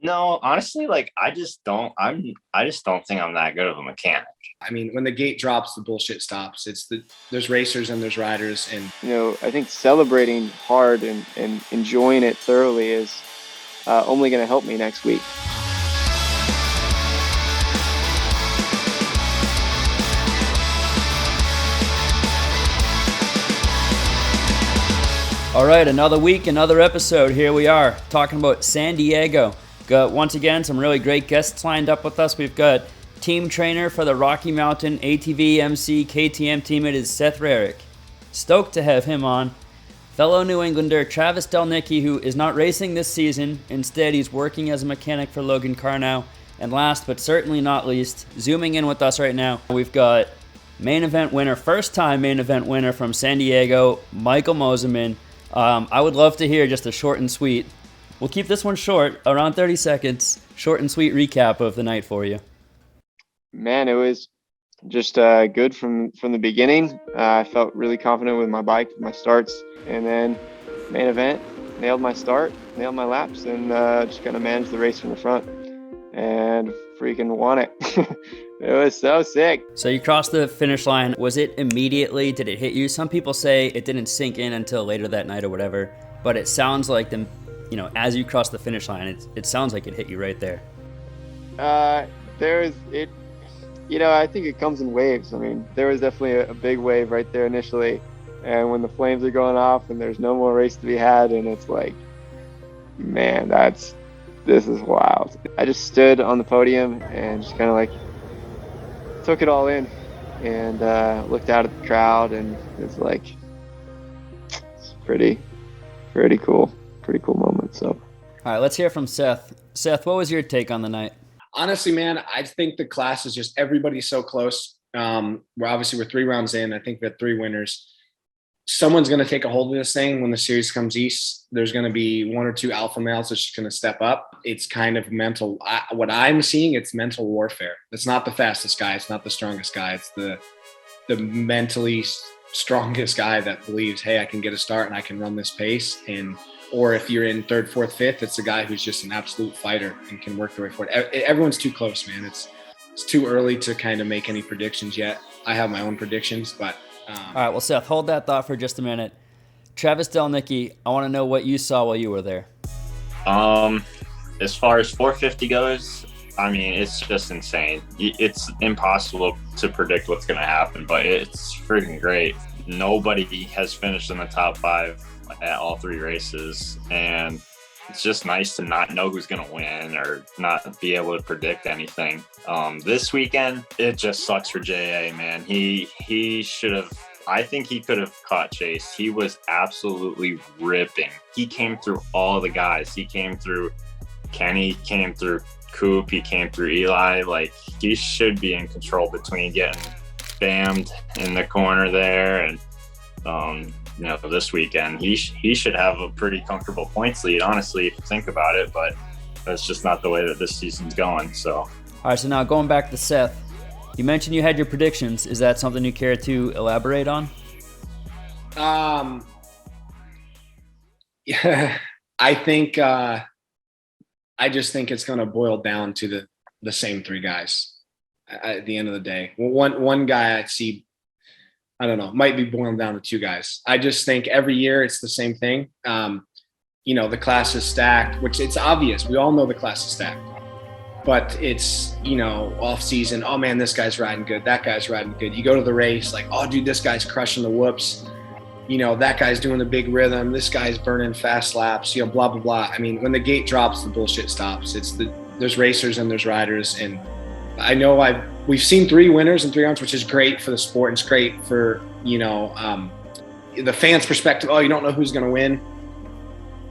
No, honestly, like I just don't think I'm that good of a mechanic. I mean, when the gate drops, the bullshit stops. There's racers and there's riders, and I think celebrating hard and enjoying it thoroughly is only going to help me next week. All right, another week, another episode. Here we are talking about San Diego. Got once again some really great guests lined up with us. We've got team trainer for the Rocky Mountain ATV MC KTM team. It is Seth Rarick. Stoked to have him on. Fellow New Englander Travis Delnicki, who is not racing this season. Instead, he's working as a mechanic for Logan Carnow. And last but certainly not least, zooming in with us right now, we've got main event winner, first time main event winner from San Diego, Michael Mosiman. I would love to hear just a short and sweet. We'll keep this one short, around 30 seconds. Short and sweet recap of the night for you. Man, it was just good from the beginning. I felt really confident with my bike, my starts, and then main event, nailed my start, nailed my laps, and just kind of managed the race from the front and freaking won it. It was so sick. So you crossed the finish line. Was it immediately? Did it hit you? Some people say it didn't sink in until later that night or whatever, but it sounds like as you crossed the finish line, it sounds like it hit you right there. There's it. I think it comes in waves. I mean, there was definitely a big wave right there initially, and when the flames are going off and there's no more race to be had, and it's like, man, this is wild. I just stood on the podium and just kind of like took it all in and looked out at the crowd, and it's like, it's pretty cool moment. So, all right, let's hear from Seth. Seth, what was your take on the night? honestly, man, I think the class is just everybody's so close. We're 3 rounds in. I think we had 3 winners. Someone's going to take a hold of this thing when the series comes east. There's going to be 1 or 2 alpha males that's just going to step up. It's kind of mental. What I'm seeing, it's mental warfare. It's not the fastest guy. It's not the strongest guy. It's the mentally strongest guy that believes, hey, I can get a start and I can run this pace. Or if you're in 3rd, 4th, 5th, it's a guy who's just an absolute fighter and can work their way forward. Everyone's too close, man. It's too early to kind of make any predictions yet. I have my own predictions, but all right, well, Seth, hold that thought for just a minute. Travis Delnicki, I want to know what you saw while you were there. As far as 450 goes, I mean, it's just insane. It's impossible to predict what's going to happen, but it's freaking great. Nobody has finished in the top 5 at all 3 races, and it's just nice to not know who's going to win or not be able to predict anything. This weekend, it just sucks for JA, man. He should have, I think he could have caught Chase. He was absolutely ripping. He came through all the guys. He came through Kenny, came through Coop, he came through Eli. Like, he should be in control between getting bammed in the corner there and, this weekend, he should have a pretty comfortable points lead, honestly, if you think about it, but that's just not the way that this season's going. So, all right, so now going back to Seth, you mentioned you had your predictions. Is that something you care to elaborate on? Yeah, I think I just think it's going to boil down to the same 3 guys at the end of the day. One guy I see, I don't know, might be boiling down to 2 guys. I just think every year it's the same thing. The class is stacked, which it's obvious. We all know the class is stacked. But it's, off season, oh man, this guy's riding good. That guy's riding good. You go to the race, like, oh dude, this guy's crushing the whoops. That guy's doing the big rhythm. This guy's burning fast laps, blah, blah, blah. I mean, when the gate drops, the bullshit stops. There's racers and there's riders. And I know we've seen 3 winners in 3 rounds, which is great for the sport. And it's great for, the fans' perspective. Oh, you don't know who's going to win.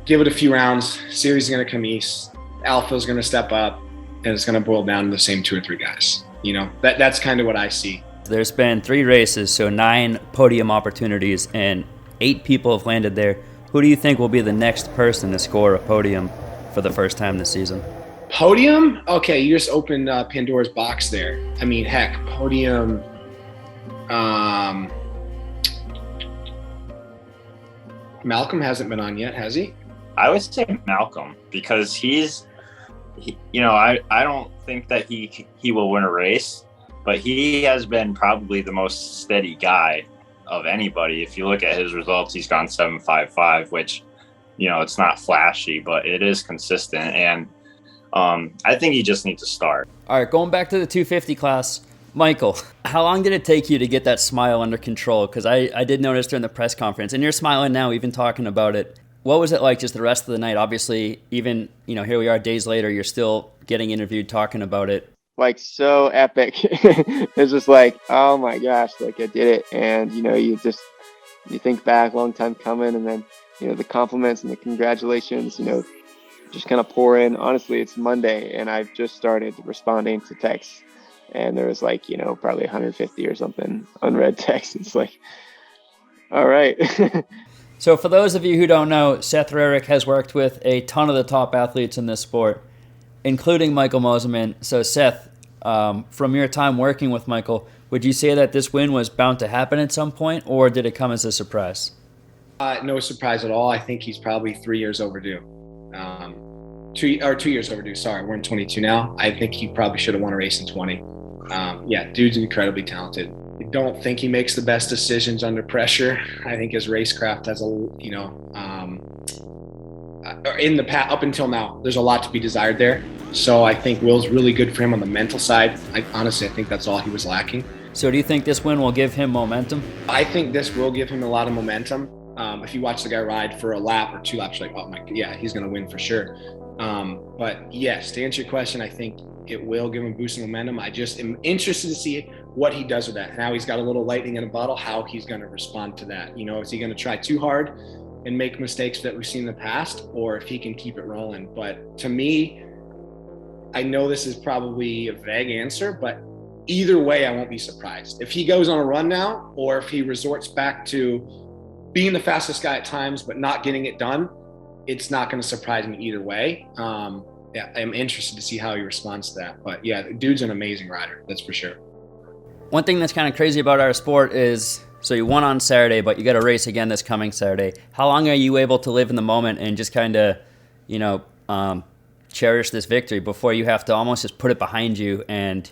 Give it a few rounds. Series is going to come east. Alpha's going to step up, and it's going to boil down to the same 2 or 3 guys. That's kind of what I see. There's been 3 races, so 9 podium opportunities, and 8 people have landed there. Who do you think will be the next person to score a podium for the first time this season? Podium? Okay, you just opened Pandora's box there. I mean, heck, podium. Malcolm hasn't been on yet, has he? I would say Malcolm, because he's I don't think that he will win a race, but he has been probably the most steady guy of anybody. If you look at his results, he's gone 7.55, which, it's not flashy, but it is consistent. And I think he just needs to start. All right, going back to the 250 class, Michael, how long did it take you to get that smile under control? Because I did notice during the press conference, and you're smiling now, even talking about it. What was it like just the rest of the night? Obviously, even, here we are days later, you're still getting interviewed, talking about it. Like, so epic. It's just like, oh my gosh, like, I did it. And, you think back, long time coming, and then, the compliments and the congratulations, just kind of pour in. Honestly, it's Monday, and I've just started responding to texts. And there was like, probably 150 or something unread texts. It's like, all right. So for those of you who don't know, Seth Rarick has worked with a ton of the top athletes in this sport, including Michael Mosiman. So Seth, from your time working with Michael, would you say that this win was bound to happen at some point, or did it come as a surprise? No surprise at all. I think he's probably 3 years overdue. 2 years overdue. Sorry, we're in 22 now. I think he probably should have won a race in 20. Dude's incredibly talented. I don't think he makes the best decisions under pressure. I think his racecraft has in the past, up until now, there's a lot to be desired there. So I think Will's really good for him on the mental side. I think that's all he was lacking. So do you think this win will give him momentum? I think this will give him a lot of momentum. If you watch the guy ride for a lap or 2 laps, you're like, oh my, yeah, he's going to win for sure. But yes, to answer your question, I think it will give him a boost in momentum. I just am interested to see what he does with that. Now he's got a little lightning in a bottle, how he's going to respond to that. Is he going to try too hard and make mistakes that we've seen in the past, or if he can keep it rolling? But to me, I know this is probably a vague answer, but either way, I won't be surprised. If he goes on a run now, or if he resorts back to being the fastest guy at times, but not getting it done, it's not going to surprise me either way. I'm interested to see how he responds to that. But yeah, the dude's an amazing rider, that's for sure. One thing that's kind of crazy about our sport is, so you won on Saturday, but you got to race again this coming Saturday. How long are you able to live in the moment and just kind of, cherish this victory before you have to almost just put it behind you and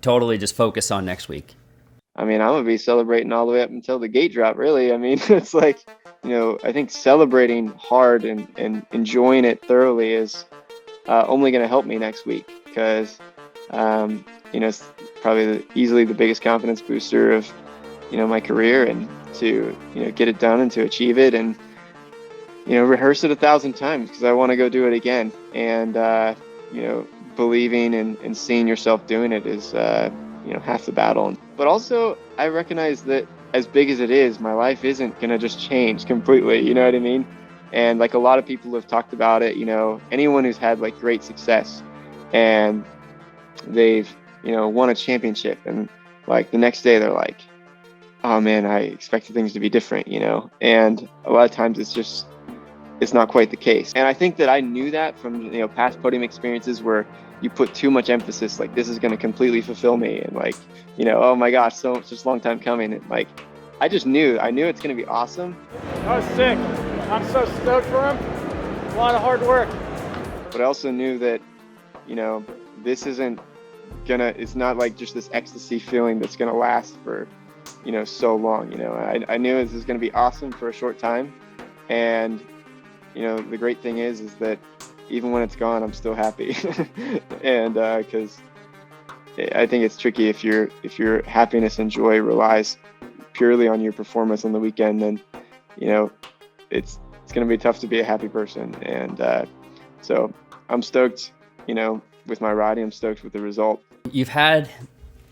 totally just focus on next week? I mean, I'm going to be celebrating all the way up until the gate drop, really. I mean, it's like, I think celebrating hard and enjoying it thoroughly is only going to help me next week, because, it's probably easily the biggest confidence booster of, my career, and to, get it done and to achieve it, and, rehearse it 1,000 times because I want to go do it again. And, believing and seeing yourself doing it is, half the battle. But also, I recognize that as big as it is, my life isn't going to just change completely. You know what I mean? And like a lot of people have talked about it, anyone who's had like great success and they've, won a championship, and like the next day they're like, oh man, I expected things to be different, and a lot of times it's not quite the case. And I think that I knew that from, past podium experiences where you put too much emphasis, like this is going to completely fulfill me. And like, oh my gosh, so it's just a long time coming. And like, I knew it's going to be awesome. That was sick. I'm so stoked for him. A lot of hard work. But I also knew that, this it's not like just this ecstasy feeling that's going to last for, so long. I knew this is going to be awesome for a short time. And, the great thing is that even when it's gone, I'm still happy. And because I think it's tricky if your happiness and joy relies purely on your performance on the weekend, then, it's going to be tough to be a happy person. And so I'm stoked, with my riding. I'm stoked with the result. You've had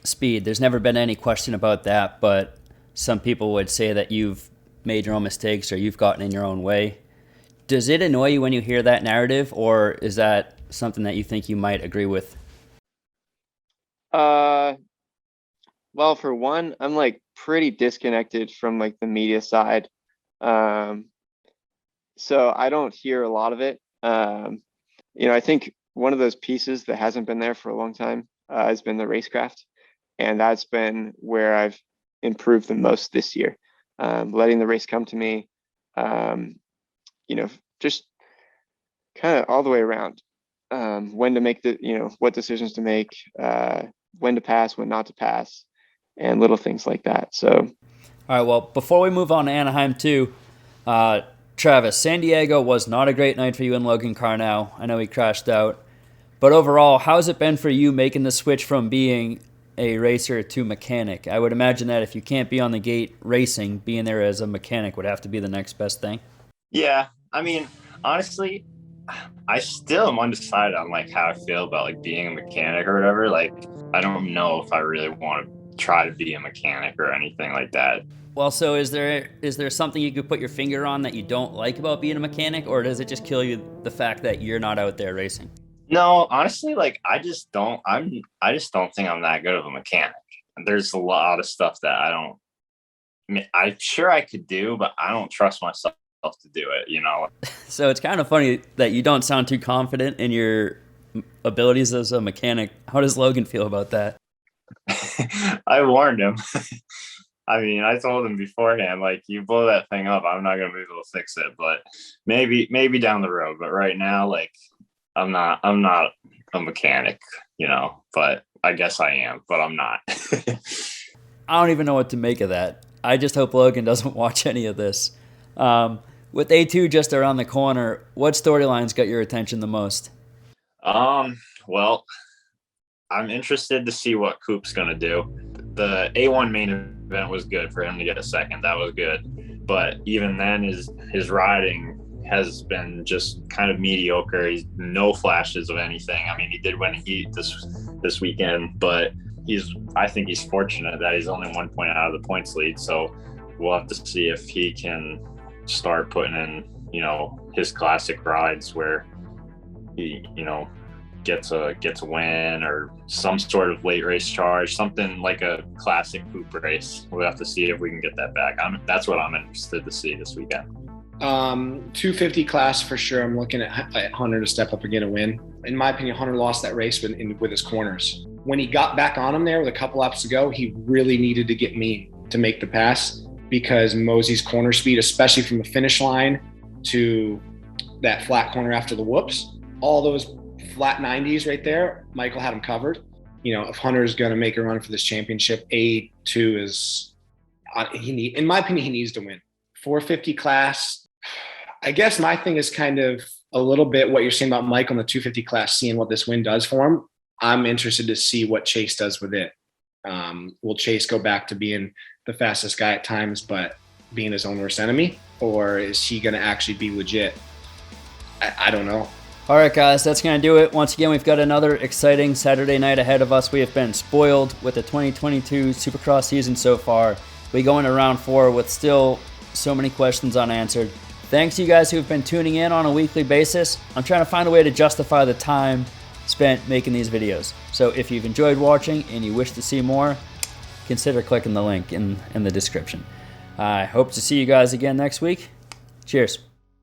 speed. There's never been any question about that, but some people would say that you've made your own mistakes or you've gotten in your own way. Does it annoy you when you hear that narrative, or is that something that you think you might agree with? Well, for one, I'm like pretty disconnected from like the media side. So I don't hear a lot of it. I think one of those pieces that hasn't been there for a long time has been the racecraft. And that's been where I've improved the most this year. Letting the race come to me, just kind of all the way around. when to make what decisions to make, when to pass, when not to pass, and little things like that. So, all right. Well, before we move on to Anaheim too, Travis, San Diego was not a great night for you and Logan Carnell. I know he crashed out, but overall, how's it been for you making the switch from being a racer to mechanic? I would imagine that if you can't be on the gate racing, being there as a mechanic would have to be the next best thing. Yeah, I mean, honestly, I still am undecided on like how I feel about like being a mechanic or whatever. Like, I don't know if I really want to try to be a mechanic or anything like that. Well, so is there something you could put your finger on that you don't like about being a mechanic, or does it just kill you the fact that you're not out there racing? No, honestly, like I just don't think I'm that good of a mechanic. There's a lot of stuff that I mean, I'm sure I could do, but I don't trust myself to do it, you know? So it's kind of funny that you don't sound too confident in your abilities as a mechanic. How does Logan feel about that? I warned him. I mean, I told him beforehand, like, you blow that thing up, I'm not going to be able to fix it, but maybe down the road. But right now, like, I'm not a mechanic, you know, but I guess I am, but I'm not. I don't even know what to make of that. I just hope Logan doesn't watch any of this. With A2 just around the corner, what storylines got your attention the most? Well, I'm interested to see what Coop's going to do. The A1 main event was good for him to get a second. That was good. But even then, his riding has been just kind of mediocre. He's no flashes of anything. I mean, he did win a heat this weekend, but I think he's fortunate that he's only 1 point out of the points lead. So we'll have to see if he can start putting in, you know, his classic rides where he, you know, gets a win or some sort of late race charge, something like a classic Coop race. We'll have to see if we can get that back. That's what I'm interested to see this weekend. 250 class for sure. I'm looking at Hunter to step up and get a win. In my opinion, Hunter lost that race with his corners. When he got back on him there with a couple laps to go, he really needed to get mean to make the pass, because Mosey's corner speed, especially from the finish line to that flat corner after the whoops, all those flat 90s right there, Michael had him covered. You know, if Hunter's going to make a run for this championship, A2 is, in my opinion, he needs to win. 450 class, I guess my thing is kind of a little bit what you're saying about Michael in the 250 class, seeing what this win does for him. I'm interested to see what Chase does with it. Will Chase go back to being the fastest guy at times, but being his own worst enemy? Or is he going to actually be legit? I don't know. All right, guys, that's going to do it. Once again, we've got another exciting Saturday night ahead of us. We have been spoiled with the 2022 Supercross season so far. We go into round 4 with still so many questions unanswered. Thanks to you guys who have been tuning in on a weekly basis. I'm trying to find a way to justify the time spent making these videos. So if you've enjoyed watching and you wish to see more, consider clicking the link in the description. I hope to see you guys again next week. Cheers.